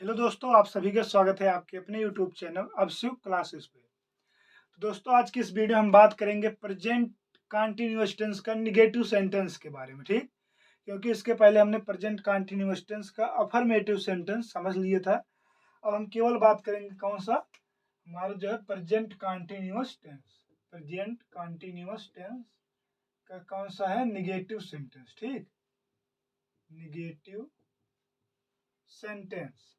Hello दोस्तों, आप सभी का स्वागत है आपके अपने यूट्यूब चैनल अभिषेक क्लासेस पे। तो दोस्तों, आज की इस वीडियो में हम बात करेंगे प्रेजेंट कंटीन्यूअस टेंस का निगेटिव सेंटेंस के बारे में, ठीक। क्योंकि इसके पहले हमने प्रेजेंट कंटीन्यूअस टेंस का अफर्मेटिव सेंटेंस समझ लिया था। अब हम केवल बात करेंगे कौन सा, हमारा जो है present continuous tense. Present continuous tense का कौन सा है, निगेटिव सेंटेंस, ठीक। Negative sentence.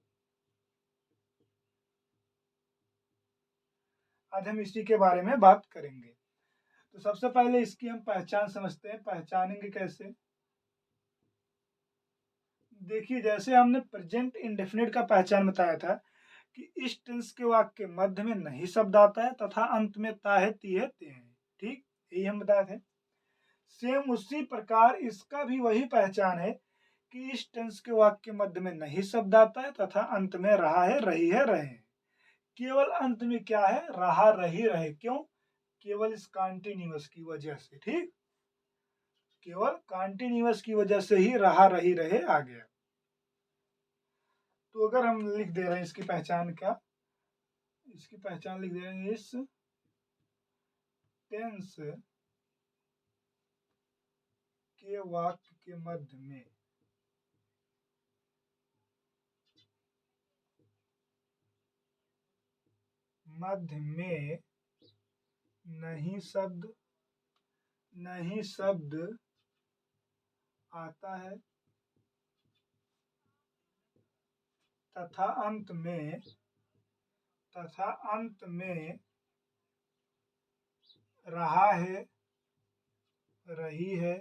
आज हम इसी के बारे में बात करेंगे। तो सबसे पहले इसकी हम पहचान समझते हैं। पहचानेंगे कैसे? देखिए, जैसे हमने प्रेजेंट इंडेफिनिट का पहचान बताया था कि इस टेंस के वाक्य के मध्य में नहीं शब्द आता है तथा अंत में ता है, ती है, ते है, ठीक। यही हम बताए थे। सेम उसी प्रकार इसका भी वही पहचान है कि इस टेंस के वाक्य के मध्य में नहीं शब्द आता है तथा अंत में रहा है, रही है, रहे हैं। केवल अंत में क्या है, रहा, रही, रहे। क्यों? केवल इस कॉन्टिन्यूअस की वजह से, ठीक। केवल कॉन्टिन्यूअस की वजह से ही रहा, रही, रहे आ गया। तो अगर हम लिख दे रहे हैं इसकी पहचान का, इसकी पहचान लिख दे रहे हैं, इस टेंस के वाक्य के मध्य में नहीं शब्द आता है तथा अंत में रहा है, रही है,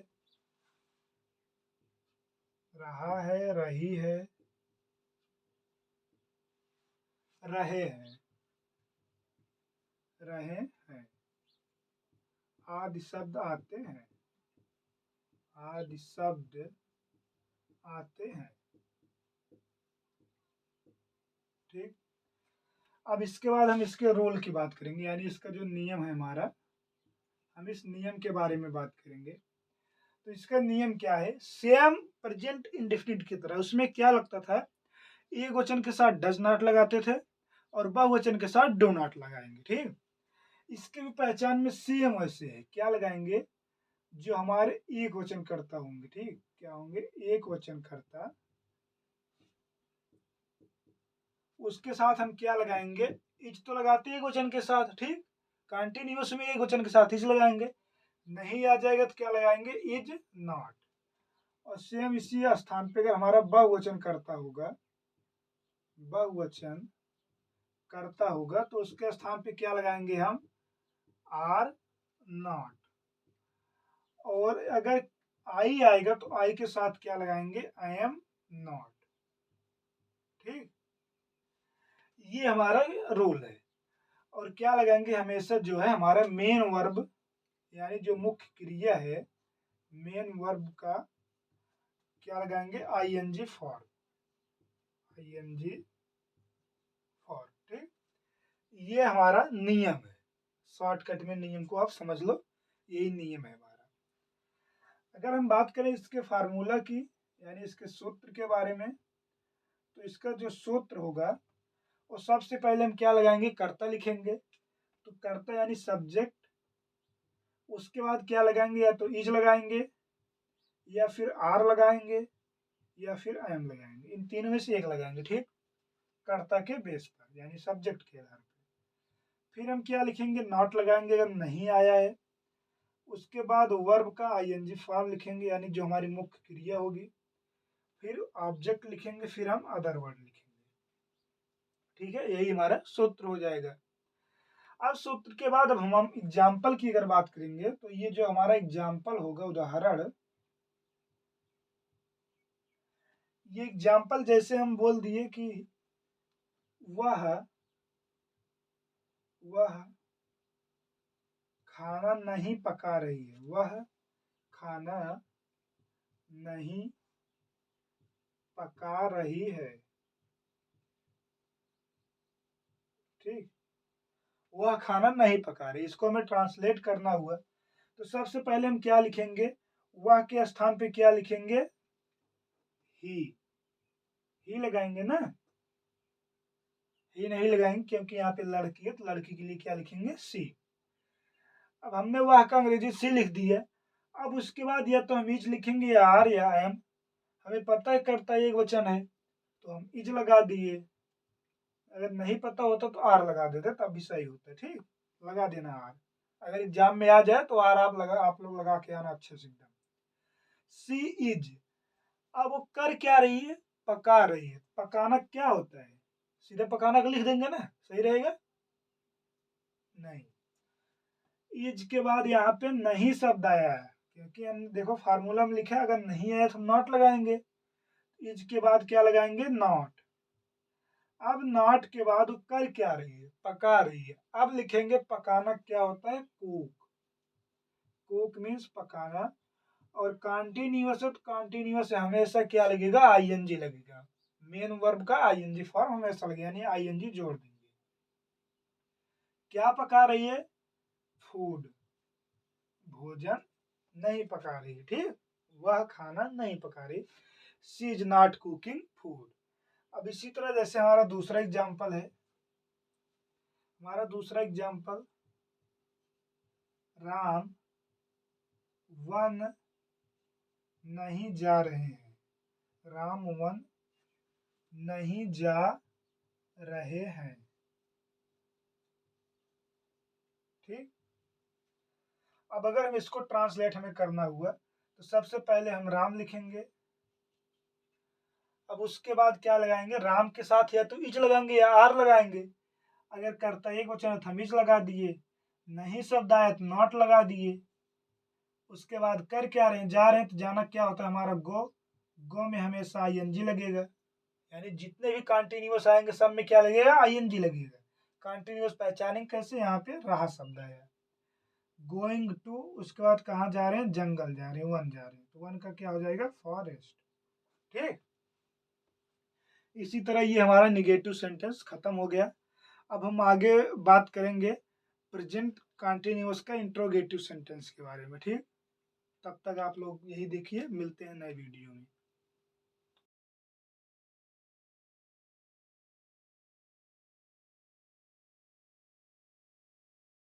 रहा है, रही है, रहे हैं, रहे हैं आदि शब्द आते हैं, आदि शब्द आते हैं, ठीक। अब इसके बाद हम इसके रोल की बात करेंगे, यानी इसका जो नियम है हमारा, हम इस नियम के बारे में बात करेंगे। तो इसका नियम क्या है? सेम प्रेजेंट इंडेफिनिट की तरह उसमें क्या लगता था, एक वचन के साथ डज नॉट लगाते थे और बहुवचन के साथ डू नॉट लगाएंगे, ठीक। इसके भी पहचान में सेम वैसे है, क्या लगाएंगे, जो हमारे एक वचन करता होंगे, ठीक। क्या होंगे? एक वचन करता, उसके साथ हम क्या लगाएंगे, इज तो लगाते एक वचन के साथ, ठीक। कंटिन्यूअस में एक वचन के साथ इज लगाएंगे। नहीं आ जाएगा तो क्या लगाएंगे, इज नॉट। और सेम इसी स्थान पे अगर हमारा बहुवचन करता होगा, बहुवचन करता होगा, तो उसके स्थान पे क्या लगाएंगे हम, आर नॉट। और अगर आई आएगा तो आई के साथ क्या लगाएंगे, आई एम नॉट, ठीक। ये हमारा रूल है। और क्या लगाएंगे, हमेशा जो है हमारा मेन वर्ब, यानी जो मुख्य क्रिया है, मेन वर्ब का क्या लगाएंगे, I N G for, I N G for, ठीक। ये हमारा नियम है। शॉर्टकट में नियम को आप समझ लो, यही नियम है हमारा। अगर हम बात करें इसके फार्मूला की, यानी इसके सूत्र के बारे में, तो इसका जो सूत्र होगा वो सबसे पहले हम क्या लगाएंगे, कर्ता लिखेंगे। तो कर्ता यानी सब्जेक्ट, उसके बाद क्या लगाएंगे, या तो इज लगाएंगे, या फिर आर लगाएंगे, या फिर आई एम लगाएंगे। इन तीनों में से एक लगाएंगे, ठीक। कर्ता के बेस पर, यानी सब्जेक्ट के आधार पर। फिर हम क्या लिखेंगे, नॉट लगाएंगे अगर नहीं आया है। उसके बाद वर्ब का आईएनजी फॉर्म लिखेंगे, यानी जो हमारी मुख्य क्रिया होगी। फिर ऑब्जेक्ट लिखेंगे, फिर हम अदर वर्ड लिखेंगे, ठीक है। यही हमारा सूत्र हो जाएगा। अब सूत्र के बाद अब हम एग्जाम्पल की अगर बात करेंगे, तो ये जो हमारा एग्जाम्पल होगा, उदाहरण, ये एग्जाम्पल जैसे हम बोल दिए कि वह खाना नहीं पका रही है, वह खाना नहीं पका रही है, ठीक। वह खाना नहीं पका रही, इसको हमें ट्रांसलेट करना हुआ तो सबसे पहले हम क्या लिखेंगे, वह के स्थान पे क्या लिखेंगे, ही लगाएंगे ना। ही नहीं लगाएंगे क्योंकि यहाँ पे लड़की है, तो लड़की के लिए क्या लिखेंगे? सी। अब हमने वह का अंग्रेजी सी लिख दी है। अब उसके बाद या तो हम इज लिखेंगे या आर या एम। हमें पता है करता एक वचन है तो हम इज लगा दिए। अगर नहीं पता होता तो आर लगा देते, तब भी सही होता है। ठीक, लगा देना आर। अगर एग्जाम में आ जाए तो आर आप लोग लगा के आना अच्छे से एकदम। सी इज, अब वो कर क्या रही है? पका रही है। पकाना क्या होता है? सीधे पकाना का लिख देंगे ना, सही रहेगा? नहीं, इज के बाद यहाँ पे नहीं शब्द आया है, क्योंकि हम देखो फार्मूला में लिखा है अगर नहीं आया तो हम नॉट लगाएंगे। इज के बाद क्या लगाएंगे? नॉट। अब नॉट के बाद वो कर क्या रही है? पका रही है। अब लिखेंगे पकाना क्या होता है? कुक। कुक मीन्स पकाना। और कॉन्टिन्यूअस है तो कॉन्टिन्यूअस से हमेशा क्या लगेगा? आईएनजी लगेगा। मेन वर्ब का आईएनजी फॉर्म हमेशा लगेगा, यानी आईएनजी जोड़ देंगे। क्या पका रही है? फूड, भोजन नहीं पका रही। ठीक, वह खाना नहीं पका रही। She is not cooking food. अब इसी तरह जैसे हमारा दूसरा एग्जाम्पल है, राम वन नहीं जा रहे हैं। राम वन नहीं जा रहे हैं। ठीक, अब अगर हम इसको ट्रांसलेट हमें करना हुआ तो सबसे पहले हम राम लिखेंगे। अब उसके बाद क्या लगाएंगे? राम के साथ या तो इज लगाएंगे या आर लगाएंगे। अगर कर्ता एक वचन है तो हम इज लगा दिए, नहीं शब्द आया तो नॉट लगा दिए। उसके बाद कर क्या रहे हैं? जा रहे हैं, तो जाना क्या होता है हमारा? गो। गो में हमेशा आईएनजी लगेगा, यानी जितने भी कॉन्टिन्यूअस आएंगे सब में क्या लगेगा? आईएनजी लगेगा। कॉन्टिन्यूअस पहचानेंगे कैसे? यहाँ पे रहा शब्द आया। गोइंग टू, उसके बाद कहाँ जा रहे हैं? जंगल जा रहे हैं, वन जा रहे हैं, तो वन का क्या हो जाएगा? फॉरेस्ट। ठीक, इसी तरह ये हमारा निगेटिव सेंटेंस खत्म हो गया। अब हम आगे बात करेंगे प्रेजेंट कॉन्टिन्यूअस का इंट्रोगेटिव सेंटेंस के बारे में। ठीक, तब तक आप लोग यही देखिए, मिलते हैं नए वीडियो में।